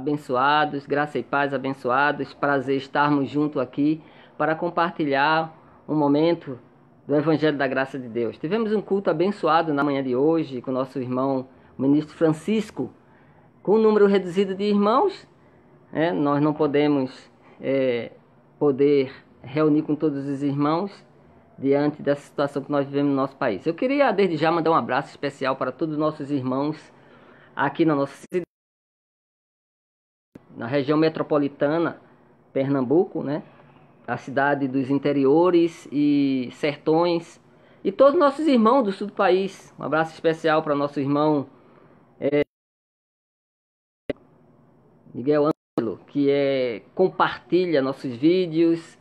abençoados, graça e paz abençoados. Prazer estarmos juntos aqui para compartilhar um momento do Evangelho da Graça de Deus. Tivemos um culto abençoado na manhã de hoje com nosso irmão, o ministro Francisco, com um número reduzido de irmãos. Nós não podemos poder reunir com todos os irmãos diante dessa situação que nós vivemos no nosso país. Eu queria desde já mandar um abraço especial para todos os nossos irmãos aqui na nossa cidade, na região metropolitana, Pernambuco, a cidade dos interiores e sertões, e todos os nossos irmãos do sul do país. Um abraço especial para nosso irmão Miguel Ângelo, que compartilha nossos vídeos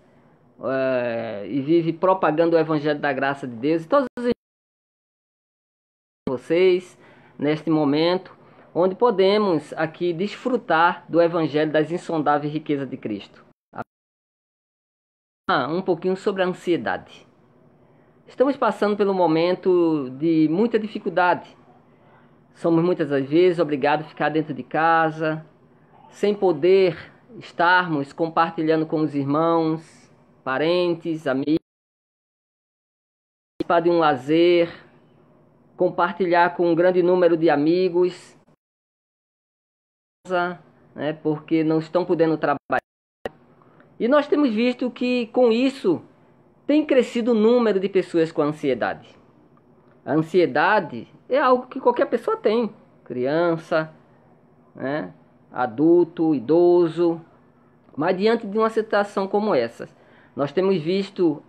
e vive propagando o Evangelho da Graça de Deus. E todos os irmãos, vocês, neste momento, onde podemos aqui desfrutar do Evangelho das insondáveis riquezas de Cristo. Um pouquinho sobre a ansiedade. Estamos passando pelo momento de muita dificuldade. Somos muitas das vezes obrigados a ficar dentro de casa, sem poder estarmos compartilhando com os irmãos, parentes, amigos, participar de um lazer, compartilhar com um grande número de amigos, porque não estão podendo trabalhar. E nós temos visto que com isso tem crescido o número de pessoas com ansiedade. A ansiedade é algo que qualquer pessoa tem, criança, adulto, idoso. Mas diante de uma situação como essa, nós temos visto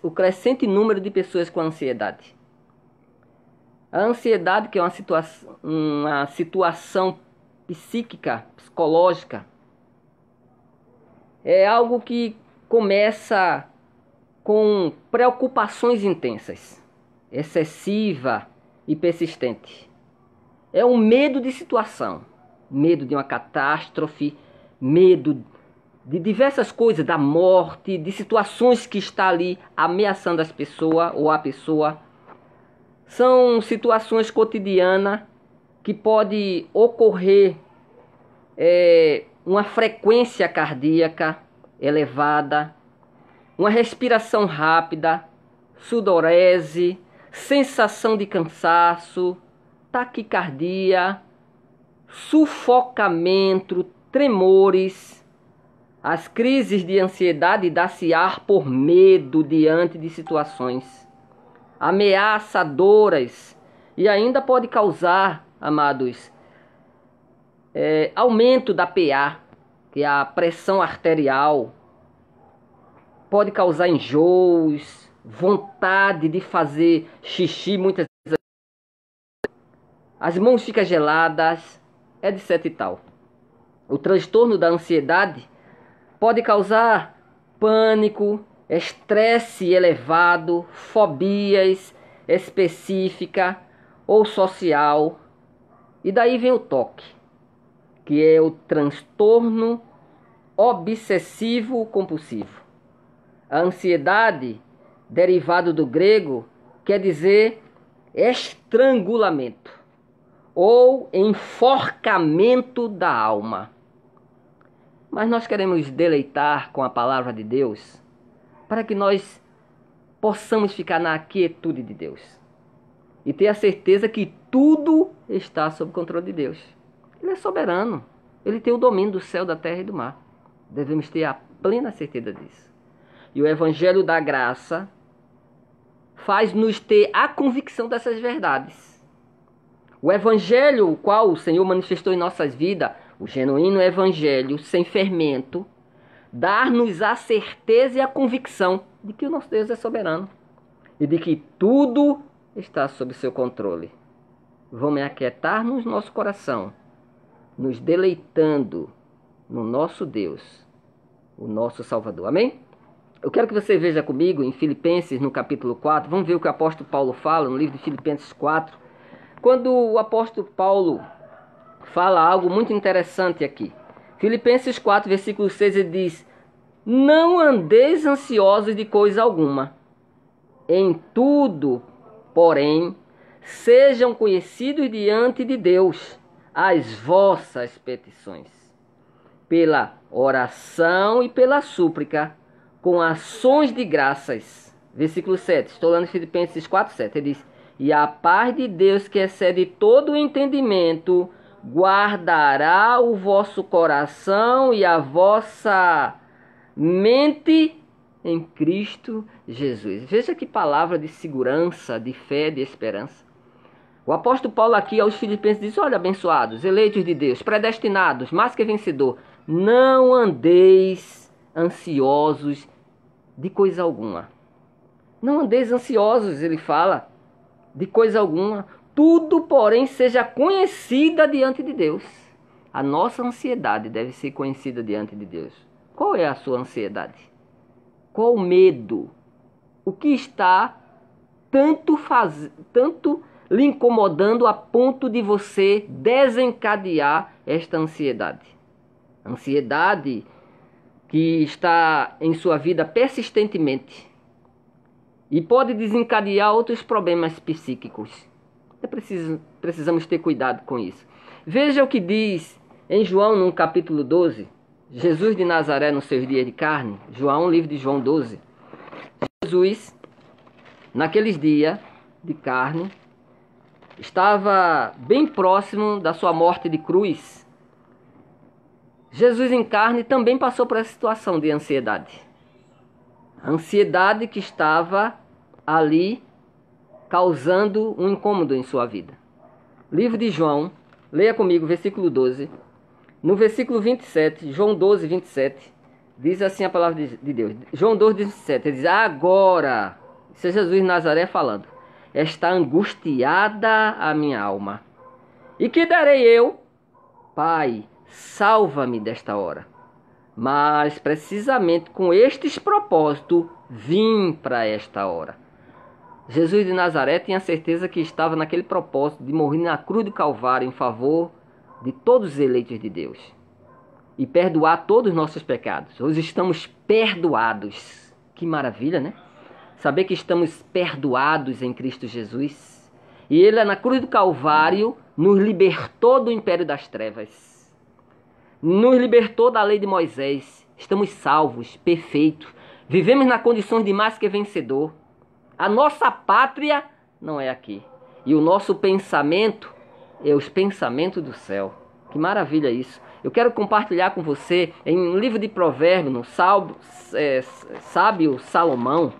o crescente número de pessoas com ansiedade. A ansiedade, que é uma situação psíquica, psicológica, é algo que começa com preocupações intensas, excessiva e persistente. É um medo de situação, medo de uma catástrofe, medo de diversas coisas, da morte, de situações que está ali ameaçando as pessoas ou a pessoa. São situações cotidianas que pode ocorrer uma frequência cardíaca elevada, uma respiração rápida, sudorese, sensação de cansaço, taquicardia, sufocamento, tremores. As crises de ansiedade dá-se ar por medo diante de situações ameaçadoras e ainda pode causar, amados, aumento da PA, que é a pressão arterial, pode causar enjoos, vontade de fazer xixi muitas vezes, as mãos ficam geladas, etc e tal. O transtorno da ansiedade pode causar pânico, estresse elevado, fobias específicas ou social. E daí vem o TOC, que é o transtorno obsessivo compulsivo. A ansiedade, derivado do grego, quer dizer estrangulamento ou enforcamento da alma. Mas nós queremos deleitar com a palavra de Deus para que nós possamos ficar na quietude de Deus e ter a certeza que tudo está sob controle de Deus. Ele é soberano, ele tem o domínio do céu, da terra e do mar. Devemos ter a plena certeza disso. E o Evangelho da Graça faz-nos ter a convicção dessas verdades. O Evangelho, o qual o Senhor manifestou em nossas vidas, o genuíno Evangelho, sem fermento, dar-nos a certeza e a convicção de que o nosso Deus é soberano e de que tudo está sob seu controle. Vamos aquietar no nosso coração, nos deleitando no nosso Deus, o nosso Salvador. Amém? Eu quero que você veja comigo em Filipenses, no capítulo 4. Vamos ver o que o apóstolo Paulo fala no livro de Filipenses 4. Quando o apóstolo Paulo fala algo muito interessante aqui. Filipenses 4, versículo 6, ele diz: não andeis ansiosos de coisa alguma. Em tudo, porém, sejam conhecidos diante de Deus as vossas petições, pela oração e pela súplica, com ações de graças. Versículo 7, estou lendo Filipenses 4:7, ele diz: e a paz de Deus, que excede todo o entendimento, guardará o vosso coração e a vossa mente em Cristo Jesus. Veja que palavra de segurança, de fé, de esperança. O apóstolo Paulo aqui aos Filipenses diz: olha, abençoados, eleitos de Deus, predestinados, mais que vencedor, não andeis ansiosos de coisa alguma. Não andeis ansiosos, ele fala, de coisa alguma. Tudo, porém, seja conhecida diante de Deus. A nossa ansiedade deve ser conhecida diante de Deus. Qual é a sua ansiedade? Qual o medo? O que está tanto lhe incomodando a ponto de você desencadear esta ansiedade? Ansiedade que está em sua vida persistentemente e pode desencadear outros problemas psíquicos. Precisamos ter cuidado com isso. Veja o que diz em João, no capítulo 12, Jesus de Nazaré nos seus dias de carne. João, livro de João 12. Jesus, naqueles dias de carne, estava bem próximo da sua morte de cruz. Jesus em carne também passou por essa situação de ansiedade. A ansiedade que estava ali causando um incômodo em sua vida. Livro de João, leia comigo, versículo 12. No versículo 27, João 12, 27, diz assim a palavra de Deus. João 12, 27, ele diz: agora, isso é Jesus de Nazaré falando, está angustiada a minha alma. E que darei eu? Pai, salva-me desta hora. Mas precisamente com estes propósitos vim para esta hora. Jesus de Nazaré tinha certeza que estava naquele propósito de morrer na cruz do Calvário em favor de todos os eleitos de Deus e perdoar todos os nossos pecados. Hoje estamos perdoados. Que maravilha, né? Saber que estamos perdoados em Cristo Jesus. E Ele, na cruz do Calvário, nos libertou do império das trevas. Nos libertou da lei de Moisés. Estamos salvos, perfeitos. Vivemos na condição de mais que vencedor. A nossa pátria não é aqui. E o nosso pensamento é os pensamentos do céu. Que maravilha isso. Eu quero compartilhar com você em um livro de Provérbios, no sábio Salomão,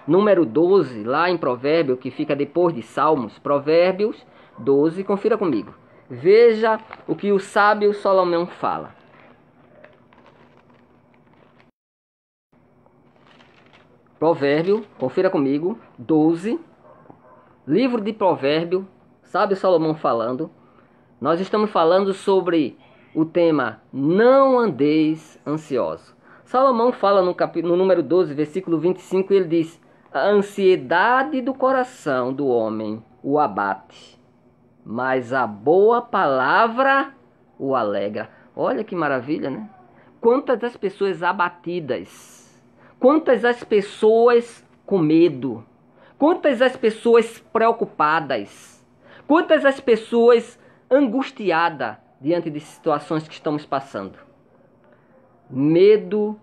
número 12, lá em Provérbios, que fica depois de Salmos. Provérbios 12, confira comigo. Veja o que o sábio Salomão fala. Provérbio, confira comigo, 12. Livro de Provérbio, sábio Salomão falando. Nós estamos falando sobre o tema não andeis ansiosos. Salomão fala no número 12, versículo 25, ele diz: a ansiedade do coração do homem o abate, mas a boa palavra o alegra. Olha que maravilha, né? Quantas as pessoas abatidas, quantas as pessoas com medo, quantas as pessoas preocupadas, quantas as pessoas angustiadas diante de situações que estamos passando. Medo,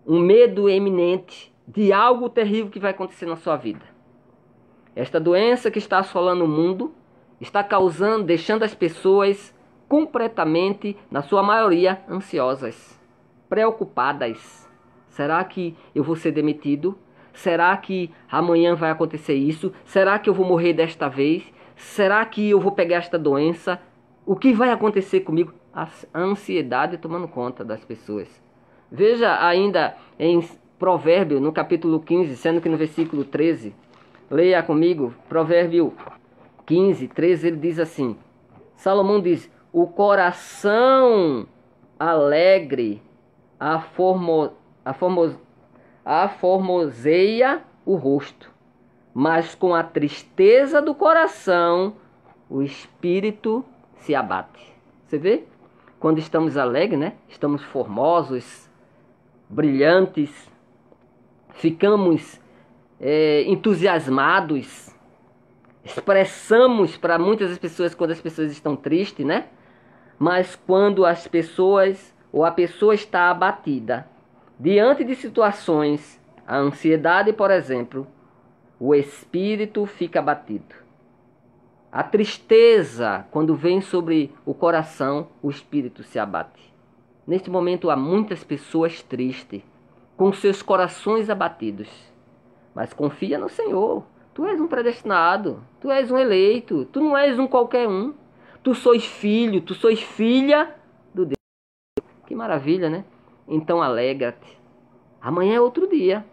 um medo eminente de algo terrível que vai acontecer na sua vida. Esta doença que está assolando o mundo está causando, deixando as pessoas completamente, na sua maioria, ansiosas, preocupadas. Será que eu vou ser demitido? Será que amanhã vai acontecer isso? Será que eu vou morrer desta vez? Será que eu vou pegar esta doença? O que vai acontecer comigo? A ansiedade tomando conta das pessoas. Veja ainda em Provérbio, no capítulo 15, sendo que no versículo 13, leia comigo, Provérbio 15, 13, ele diz assim, Salomão diz: o coração alegre aformoseia o rosto, mas com a tristeza do coração o espírito se abate. Você vê? Quando estamos alegres, né? Estamos formosos, brilhantes, ficamos entusiasmados, expressamos para muitas das pessoas quando as pessoas estão tristes, né? Mas quando as pessoas ou a pessoa está abatida, diante de situações, a ansiedade, por exemplo, o espírito fica abatido. A tristeza, quando vem sobre o coração, o espírito se abate. Neste momento há muitas pessoas tristes, com seus corações abatidos. Mas confia no Senhor. Tu és um predestinado, tu és um eleito, tu não és um qualquer um. Tu sois filho, tu sois filha do Deus. Que maravilha, né? Então alegra-te. Amanhã é outro dia.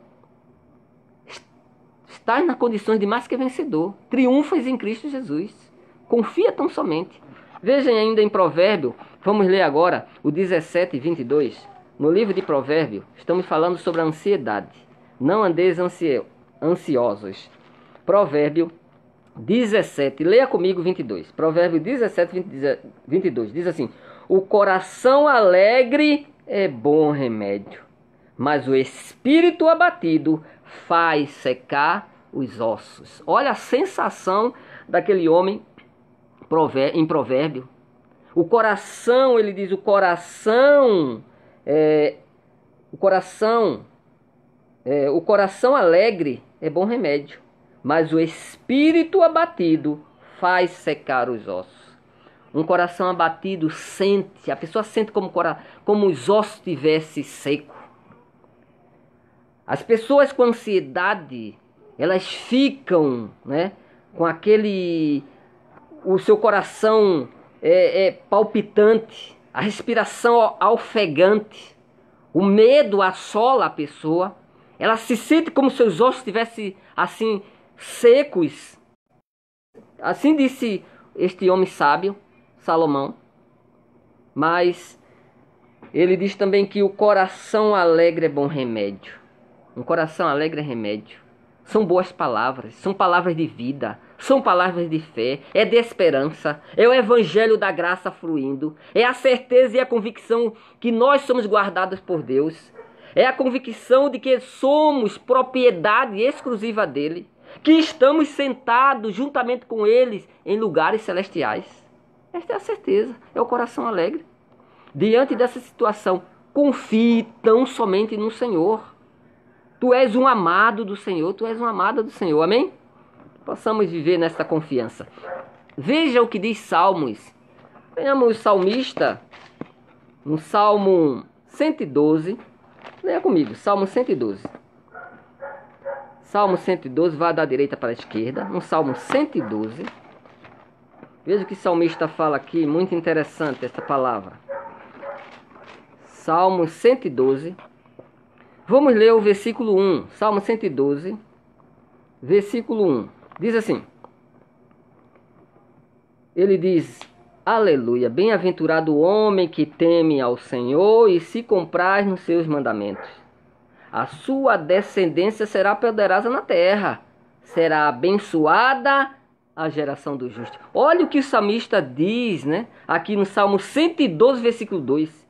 Estás nas condições de mais que vencedor. Triunfas em Cristo Jesus. Confia tão somente. Vejam ainda em Provérbio, vamos ler agora o 17 e 22. No livro de Provérbio, estamos falando sobre a ansiedade. Não andeis ansiosos. Provérbio 17, leia comigo 22. Provérbio 17, 22, diz assim: o coração alegre é bom remédio, mas o espírito abatido faz secar os ossos. Olha a sensação daquele homem em Provérbio. O coração, ele diz, o coração alegre é bom remédio, mas o espírito abatido faz secar os ossos. Um coração abatido sente, a pessoa sente como os ossos estivessem secos. As pessoas com ansiedade, elas ficam, né, com o seu coração palpitante, a respiração ofegante, o medo assola a pessoa, ela se sente como se seus ossos estivessem assim secos. Assim disse este homem sábio, Salomão. Mas ele diz também que o coração alegre é bom remédio. Um coração alegre é remédio. São boas palavras, são palavras de vida, são palavras de fé, é de esperança, é o evangelho da graça fluindo, é a certeza e a convicção que nós somos guardados por Deus, é a convicção de que somos propriedade exclusiva dele, que estamos sentados juntamente com eles em lugares celestiais. Esta é a certeza, é o coração alegre. Diante dessa situação, confie tão somente no Senhor. Tu és um amado do Senhor, tu és uma amada do Senhor, amém? Possamos viver nesta confiança. Veja o que diz Salmos. Venhamos o salmista, no Salmo 112. Leia comigo, Salmo 112. Salmo 112, vá da direita para a esquerda, no Salmo 112. Veja o que o salmista fala aqui, muito interessante essa palavra. Salmo 112. Vamos ler o versículo 1, Salmo 112, versículo 1. Diz assim: ele diz: aleluia, bem-aventurado o homem que teme ao Senhor e se compraz nos seus mandamentos. A sua descendência será poderosa na terra, será abençoada a geração do justo. Olha o que o salmista diz, né? Aqui no Salmo 112, versículo 2.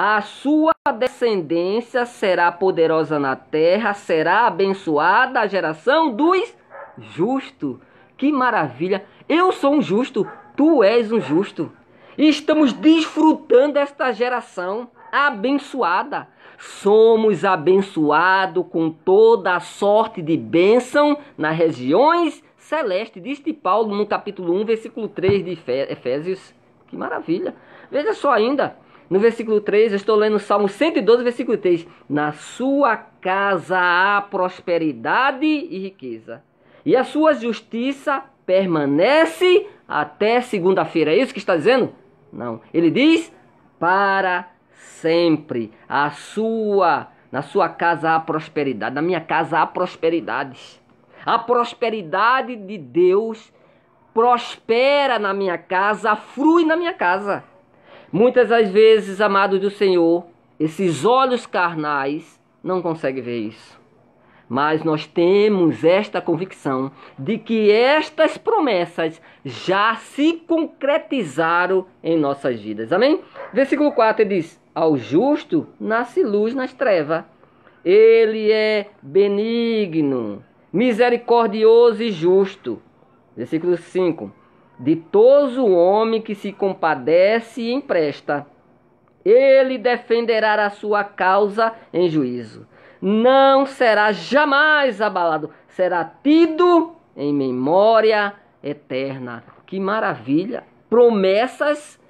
A sua descendência será poderosa na terra, será abençoada a geração dos justos. Que maravilha! Eu sou um justo, tu és um justo. E estamos desfrutando desta geração abençoada. Somos abençoados com toda a sorte de bênção nas regiões celestes. Diz-te Paulo no capítulo 1, versículo 3 de Efésios. Que maravilha! Veja só ainda. No versículo 3, eu estou lendo o Salmo 112, versículo 3. Na sua casa há prosperidade e riqueza, e a sua justiça permanece até segunda-feira. É isso que está dizendo? Não. Ele diz, para sempre. Na sua casa há prosperidade. Na minha casa há prosperidade. A prosperidade de Deus prospera na minha casa, flui na minha casa. Muitas das vezes, amados do Senhor, esses olhos carnais não conseguem ver isso. Mas nós temos esta convicção de que estas promessas já se concretizaram em nossas vidas. Amém? Versículo 4 ele diz: ao justo nasce luz nas trevas. Ele é benigno, misericordioso e justo. Versículo 5. Ditoso o homem que se compadece e empresta, Ele defenderá a sua causa em juízo. Não será jamais abalado. Será tido em memória eterna. Que maravilha! Promessas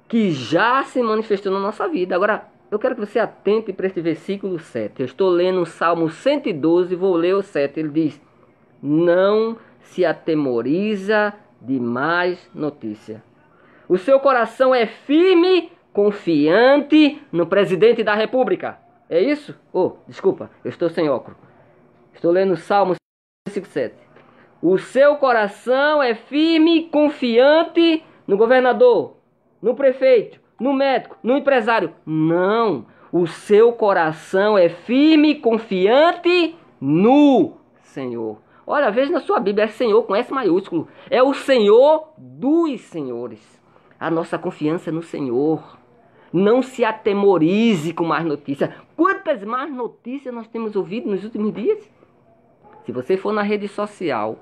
que já se manifestou na nossa vida. Agora, eu quero que você atente para este versículo 7. Eu estou lendo o Salmo 112, vou ler o 7. Ele diz: não se atemoriza de mais notícia. O seu coração é firme, confiante no presidente da República. É isso? Desculpa, eu estou sem óculos. Estou lendo o Salmo 107. O seu coração é firme, confiante no governador, no prefeito, no médico, no empresário. Não, o seu coração é firme, confiante no Senhor. Olha, veja na sua Bíblia, é Senhor com S maiúsculo. É o Senhor dos senhores. A nossa confiança é no Senhor. Não se atemorize com más notícias. Quantas más notícias nós temos ouvido nos últimos dias? Se você for na rede social,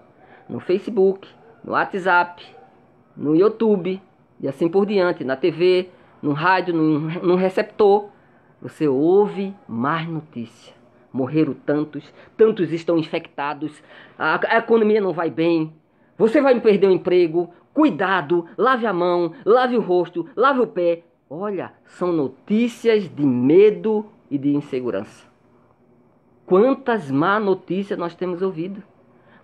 no Facebook, no WhatsApp, no YouTube e assim por diante, na TV, no rádio, no receptor, você ouve más notícias. Morreram tantos, tantos estão infectados, a economia não vai bem, você vai perder o emprego, cuidado, lave a mão, lave o rosto, lave o pé. Olha, são notícias de medo e de insegurança. Quantas má notícias nós temos ouvido.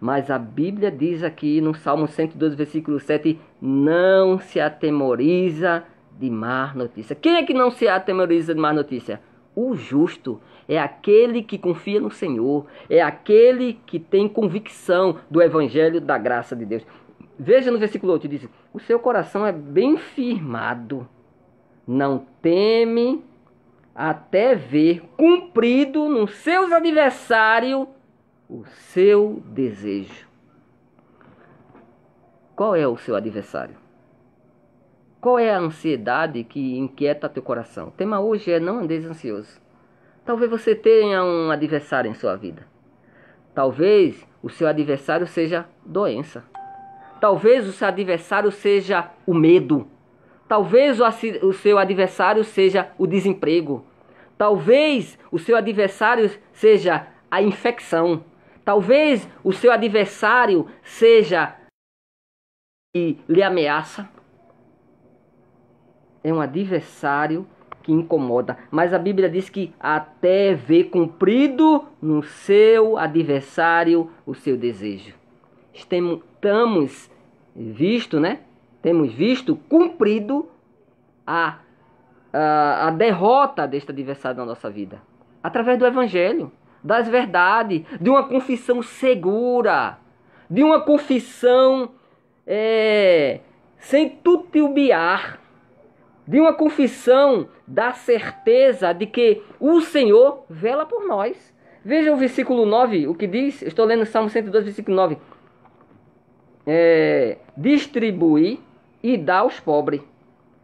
Mas a Bíblia diz aqui no Salmo 112, versículo 7, não se atemoriza de má notícia. Quem é que não se atemoriza de má notícia? O justo é aquele que confia no Senhor, é aquele que tem convicção do Evangelho da graça de Deus. Veja no versículo 8, diz: o seu coração é bem firmado, não teme até ver cumprido nos seus adversários o seu desejo. Qual é o seu adversário? Qual é a ansiedade que inquieta teu coração? O tema hoje é: não andeis ansioso. Talvez você tenha um adversário em sua vida. Talvez o seu adversário seja doença. Talvez o seu adversário seja o medo. Talvez o seu adversário seja o desemprego. Talvez o seu adversário seja a infecção. Talvez o seu adversário seja que lhe ameaça. É um adversário que incomoda. Mas a Bíblia diz que até ver cumprido no seu adversário o seu desejo. Temos visto cumprido a derrota deste adversário na nossa vida. Através do Evangelho, das verdades, de uma confissão segura, de uma confissão sem titubear, de uma confissão da certeza de que o Senhor vela por nós. Veja o versículo 9, o que diz. Estou lendo o Salmo 112, versículo 9. Distribui e dá aos pobres.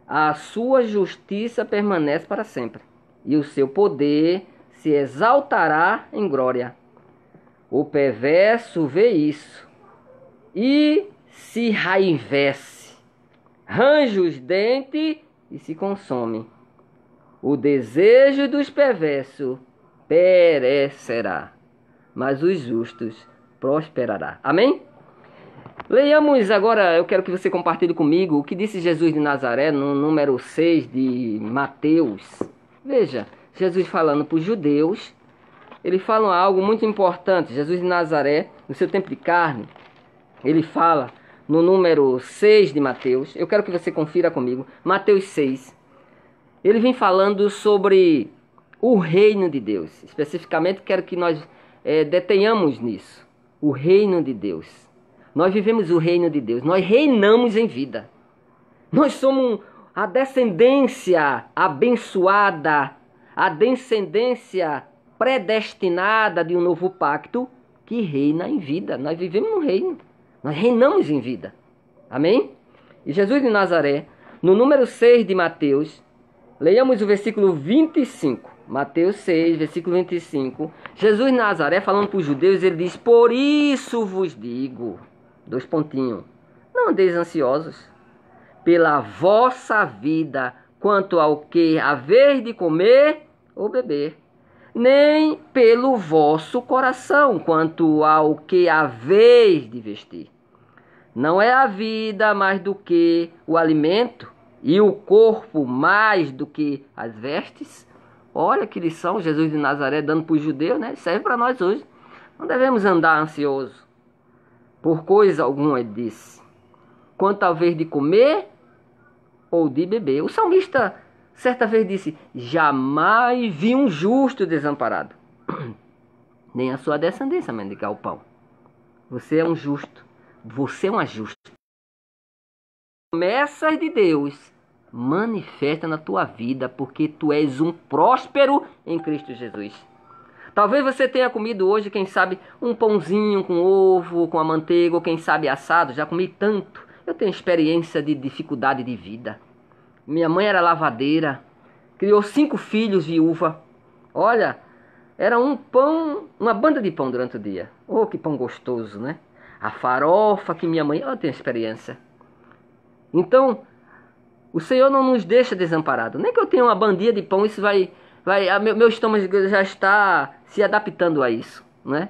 A sua justiça permanece para sempre, e o seu poder se exaltará em glória. O perverso vê isso e se raivece, range os dentes e se consome. O desejo dos perversos perecerá, mas os justos prosperará. Amém? Leiamos agora, eu quero que você compartilhe comigo o que disse Jesus de Nazaré no número 6 de Mateus. Veja, Jesus falando para os judeus, ele fala algo muito importante. Jesus de Nazaré, no seu tempo de carne, ele fala no número 6 de Mateus. Eu quero que você confira comigo, Mateus 6. Ele vem falando sobre o reino de Deus. Especificamente, quero que nós detenhamos nisso. O reino de Deus. Nós vivemos o reino de Deus. Nós reinamos em vida. Nós somos a descendência abençoada, a descendência predestinada de um novo pacto que reina em vida. Nós vivemos no reino. Nós reinamos em vida. Amém? E Jesus de Nazaré, no número 6 de Mateus, leiamos o versículo 25. Mateus 6, versículo 25. Jesus de Nazaré, falando para os judeus, ele diz: por isso vos digo, não andeis ansiosos pela vossa vida, quanto ao que haveis de comer ou beber, nem pelo vosso coração, quanto ao que haveis de vestir. Não é a vida mais do que o alimento, e o corpo mais do que as vestes? Olha que lição Jesus de Nazaré dando para os judeus, né? Serve para nós hoje. Não devemos andar ansioso por coisa alguma, ele disse, quanto ao vez de comer ou de beber. O salmista certa vez disse: jamais vi um justo desamparado, nem a sua descendência mendigar o pão. Você é um justo, você é uma justa. Promessas de Deus manifesta na tua vida, porque tu és um próspero em Cristo Jesus. Talvez você tenha comido hoje, quem sabe, um pãozinho com ovo, com a manteiga, ou quem sabe assado. Já comi tanto. Eu tenho experiência de dificuldade de vida. Minha mãe era lavadeira, criou 5 filhos, viúva. Olha, era um pão, uma banda de pão durante o dia. Oh, que pão gostoso, né? A farofa que minha mãe... Eu tenho experiência. Então, o Senhor não nos deixa desamparados. Nem que eu tenha uma bandinha de pão, isso meu estômago já está se adaptando a isso, né?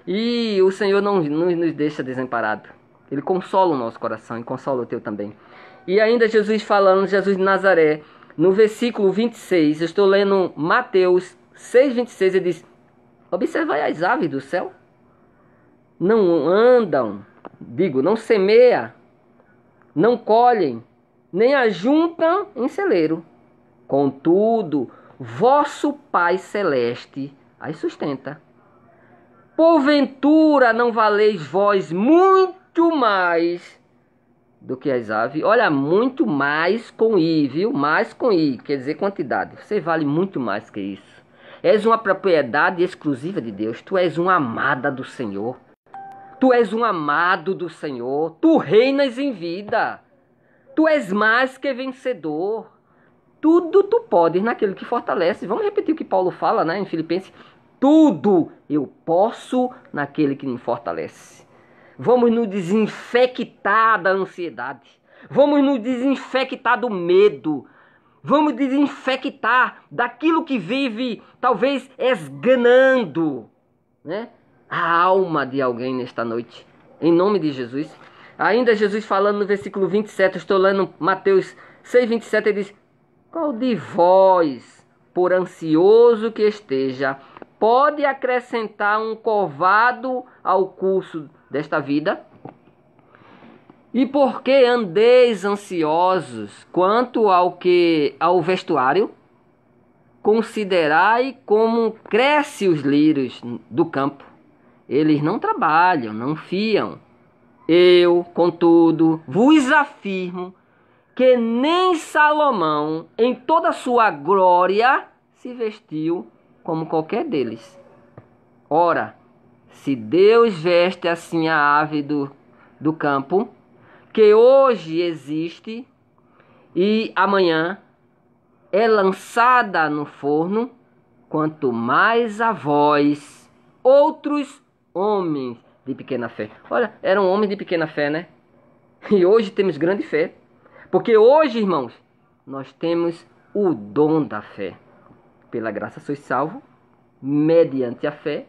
E o Senhor não nos deixa desamparados. Ele consola o nosso coração e consola o teu também. E ainda Jesus falando, Jesus de Nazaré, no versículo 26, eu estou lendo Mateus 6:26, ele diz: observai as aves do céu, não andam, não semeia, não colhem, nem ajuntam em celeiro. Contudo, vosso Pai Celeste as sustenta. Porventura não valeis vós muito mais do que as aves? Olha, muito mais com I, viu? Mais com I, quer dizer quantidade. Você vale muito mais que isso. És uma propriedade exclusiva de Deus. Tu és uma amada do Senhor. Tu és um amado do Senhor. Tu reinas em vida. Tu és mais que vencedor. Tudo tu podes naquele que fortalece. Vamos repetir o que Paulo fala, né, em Filipenses. Tudo eu posso naquele que me fortalece. Vamos nos desinfectar da ansiedade. Vamos nos desinfectar do medo. Vamos desinfectar daquilo que vive, talvez, esganando, né, a alma de alguém nesta noite. Em nome de Jesus. Ainda Jesus falando no versículo 27, eu estou lendo Mateus 6:27, ele diz: qual de vós, por ansioso que esteja, pode acrescentar um covado ao curso desta vida? E por que andeis ansiosos quanto ao vestuário? Considerai como crescem os lírios do campo. Eles não trabalham, não fiam. Eu, contudo, vos afirmo que nem Salomão, em toda a sua glória, se vestiu como qualquer deles. Ora, se Deus veste assim a ave do campo, que hoje existe e amanhã é lançada no forno, quanto mais a vós, outros homens de pequena fé. Olha, eram homens de pequena fé, né? E hoje temos grande fé. Porque hoje, irmãos, nós temos o dom da fé. Pela graça sois salvos, mediante a fé.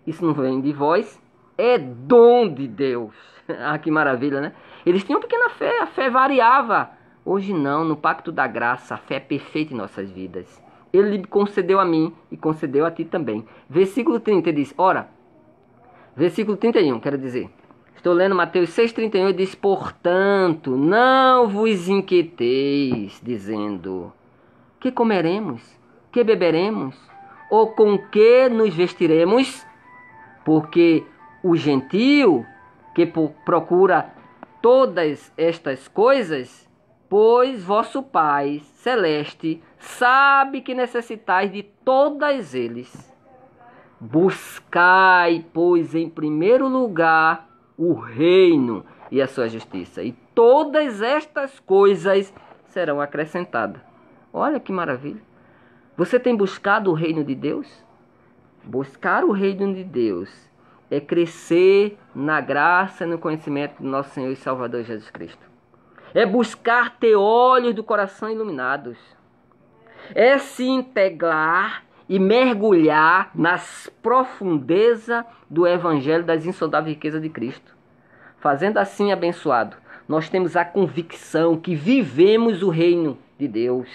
Isso não vem de vós, é dom de Deus. Ah, que maravilha, né? Eles tinham pequena fé, a fé variava. Hoje não, no pacto da graça, a fé é perfeita em nossas vidas. Ele concedeu a mim e concedeu a ti também. Versículo 30 diz, versículo 31, quero dizer. Estou lendo Mateus 6,31, diz: portanto, não vos inquieteis, dizendo: que comeremos? Que beberemos? Ou com que nos vestiremos? Porque o gentio que procura todas estas coisas, pois vosso Pai Celeste sabe que necessitais de todas eles. Buscai, pois, em primeiro lugar o reino e a sua justiça, e todas estas coisas serão acrescentadas. Olha que maravilha. Você tem buscado o reino de Deus? Buscar o reino de Deus é crescer na graça e no conhecimento do nosso Senhor e Salvador Jesus Cristo. é buscar ter olhos do coração iluminados, é se integrar e mergulhar nas profundezas do Evangelho das insondáveis riquezas de Cristo. Fazendo assim, abençoado, nós temos a convicção que vivemos o reino de Deus,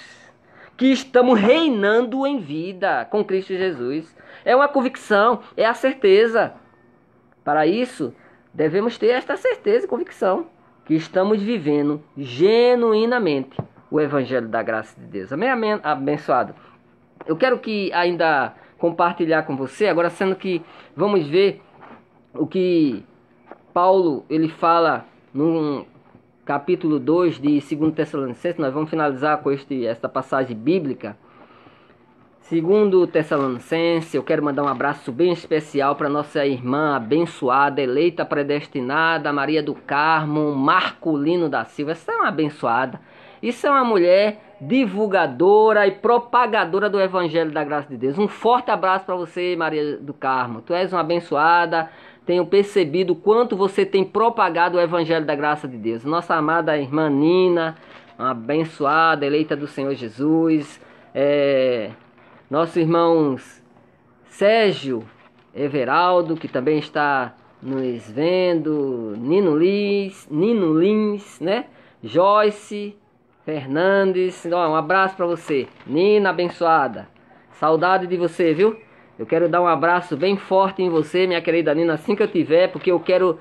que estamos reinando em vida com Cristo Jesus. É uma convicção, é a certeza. Para isso, devemos ter esta certeza e convicção que estamos vivendo genuinamente o Evangelho da graça de Deus. Amém, amém, abençoado. Eu quero que ainda compartilhar com você, agora sendo que vamos ver o que Paulo ele fala no capítulo 2 de 2 Tessalonicenses. Nós vamos finalizar com esta passagem bíblica. 2 Tessalonicenses, eu quero mandar um abraço bem especial para nossa irmã abençoada, eleita, predestinada, Maria do Carmo Marculino da Silva. Essa é uma abençoada. Isso é uma mulher divulgadora e propagadora do Evangelho da graça de Deus. Um forte abraço para você, Maria do Carmo. Tu és uma abençoada. Tenho percebido o quanto você tem propagado o Evangelho da graça de Deus. Nossa amada irmã Nina, uma abençoada, eleita do Senhor Jesus. Nossos irmãos Sérgio Everaldo, que também está nos vendo. Nino Lins, né? Joyce Fernandes, um abraço para você. Nina, abençoada. Saudade de você, viu? Eu quero dar um abraço bem forte em você, minha querida Nina, assim que eu tiver, porque eu quero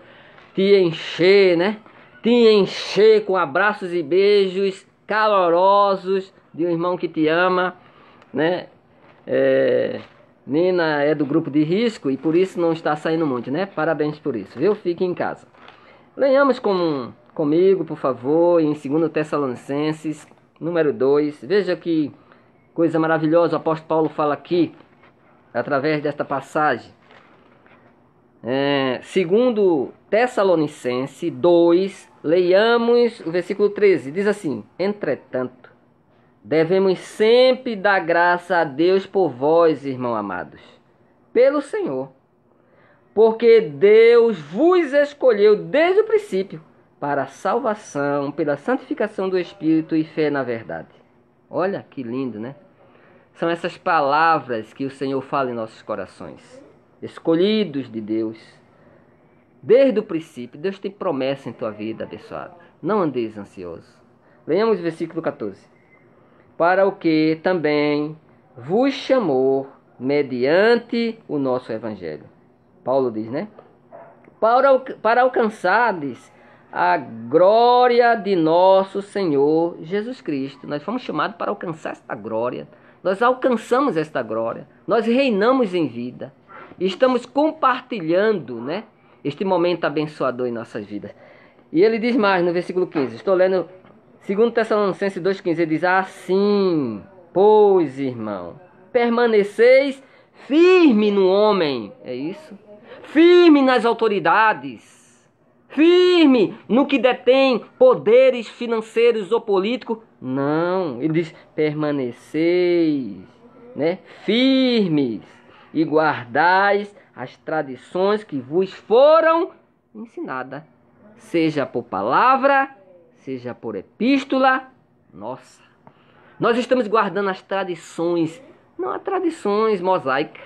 te encher, né? Te encher com abraços e beijos calorosos de um irmão que te ama, né? Nina é do grupo de risco e por isso não está saindo muito, né? Parabéns por isso, viu? Fique em casa. Leiamos comigo, por favor, em 2 Tessalonicenses, número 2. Veja que coisa maravilhosa o apóstolo Paulo fala aqui, através desta passagem. 2 Tessalonicenses 2, leiamos o versículo 13. Diz assim: entretanto, devemos sempre dar graça a Deus por vós, irmãos amados, pelo Senhor, porque Deus vos escolheu desde o princípio para a salvação, pela santificação do Espírito e fé na verdade. Olha que lindo, né? São essas palavras que o Senhor fala em nossos corações. Escolhidos de Deus. Desde o princípio, Deus tem promessa em tua vida, abençoado. Não andeis ansioso. Venhamos ao versículo 14. Para o que também vos chamou mediante o nosso Evangelho. Paulo diz, né? Para alcançardes a glória de nosso Senhor Jesus Cristo. Nós fomos chamados para alcançar esta glória. Nós alcançamos esta glória. Nós reinamos em vida. Estamos compartilhando, né, este momento abençoador em nossas vidas. E ele diz mais no versículo 15. Estou lendo 2 Tessalonicenses 2,15. Ele diz: assim, pois, irmão, permaneceis firme no homem. É isso? Firme nas autoridades. Firme no que detém poderes financeiros ou políticos. Não, ele diz: permaneceis, né, firmes e guardais as tradições que vos foram ensinadas, seja por palavra, seja por epístola. Nossa, nós estamos guardando as tradições, não as tradições mosaicas,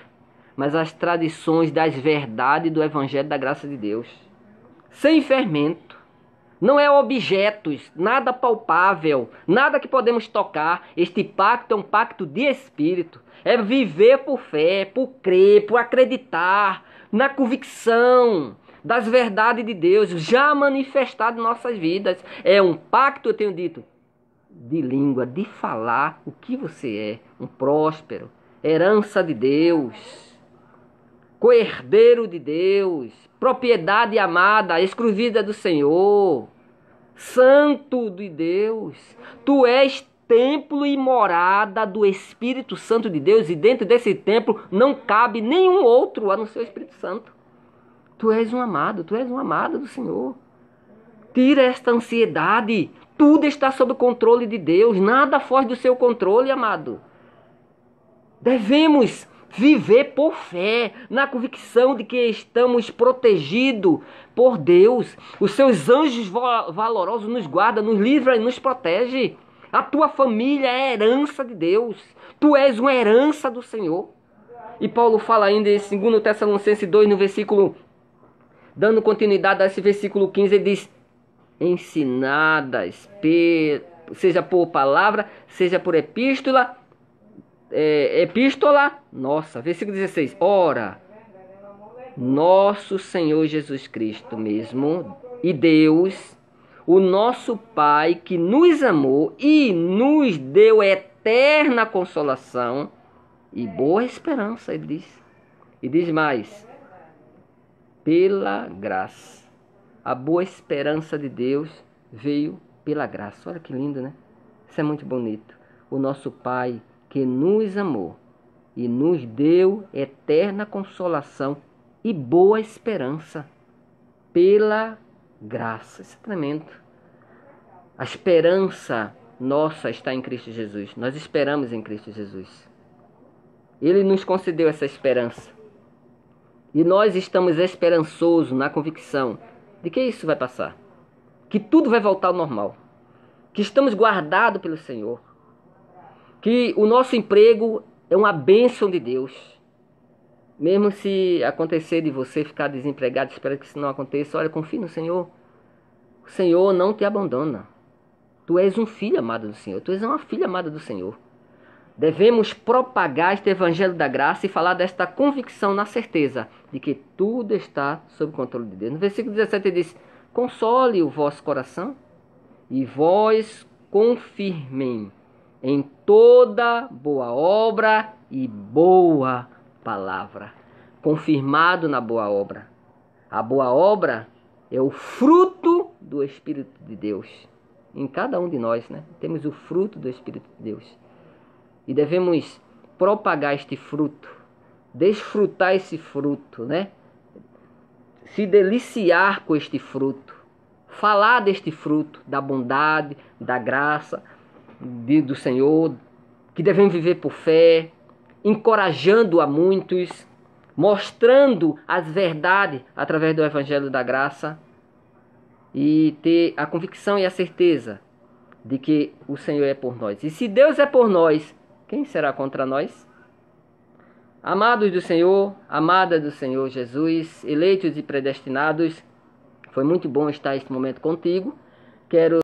mas as tradições das verdades do Evangelho da graça de Deus. Sem fermento, não é objetos, nada palpável, nada que podemos tocar. Este pacto é um pacto de espírito, é viver por fé, por crer, por acreditar na convicção das verdades de Deus já manifestadas em nossas vidas. É um pacto, eu tenho dito, de língua, de falar o que você é, um próspero, herança de Deus, co-herdeiro de Deus, propriedade amada, exclusiva do Senhor, santo de Deus. Tu és templo e morada do Espírito Santo de Deus, e dentro desse templo não cabe nenhum outro a não ser o Espírito Santo. Tu és um amado do Senhor. Tira esta ansiedade. Tudo está sob o controle de Deus, nada foge do seu controle, amado. Devemos Viver por fé, na convicção de que estamos protegidos por Deus. Os seus anjos valorosos nos guardam, nos livram e nos protegem. A tua família é herança de Deus. Tu és uma herança do Senhor. E Paulo fala ainda em 2 Tessalonicenses 2, no versículo, dando continuidade a esse versículo 15, ele diz: ensinadas, seja por palavra, seja por epístola, nossa, versículo 16, ora, nosso Senhor Jesus Cristo mesmo, e Deus, o nosso Pai, que nos amou e nos deu eterna consolação e boa esperança, ele diz. E diz mais, pela graça. A boa esperança de Deus veio pela graça. Olha que lindo, né? Isso é muito bonito. O nosso Pai que nos amou e nos deu eterna consolação e boa esperança pela graça. Isso é tremendo. A esperança nossa está em Cristo Jesus. Nós esperamos em Cristo Jesus. Ele nos concedeu essa esperança. E nós estamos esperançosos na convicção de que isso vai passar. Que tudo vai voltar ao normal. Que estamos guardados pelo Senhor. Que o nosso emprego é uma bênção de Deus. Mesmo se acontecer de você ficar desempregado, espero que isso não aconteça. Olha, confie no Senhor. O Senhor não te abandona. Tu és um filho amado do Senhor. Tu és uma filha amada do Senhor. Devemos propagar este evangelho da graça e falar desta convicção na certeza de que tudo está sob o controle de Deus. No versículo 17 ele diz: console o vosso coração e vós confirmem em toda boa obra e boa palavra. Confirmado na boa obra. A boa obra é o fruto do Espírito de Deus. Em cada um de nós, né? Temos o fruto do Espírito de Deus. E devemos propagar este fruto, desfrutar esse fruto, né? Se deliciar com este fruto, falar deste fruto, da bondade, da graça do Senhor, que devemos viver por fé, encorajando a muitos, mostrando as verdades através do Evangelho da Graça e ter a convicção e a certeza de que o Senhor é por nós. E se Deus é por nós, quem será contra nós? Amados do Senhor, amadas do Senhor Jesus, eleitos e predestinados, foi muito bom estar neste momento contigo. Quero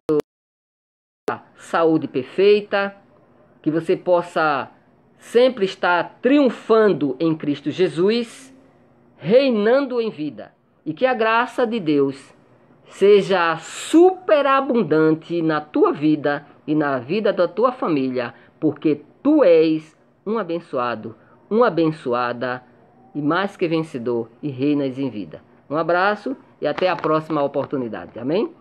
a saúde perfeita, que você possa sempre estar triunfando em Cristo Jesus, reinando em vida. E que a graça de Deus seja superabundante na tua vida e na vida da tua família, porque tu és um abençoado, uma abençoada e mais que vencedor e reinas em vida. Um abraço e até a próxima oportunidade. Amém?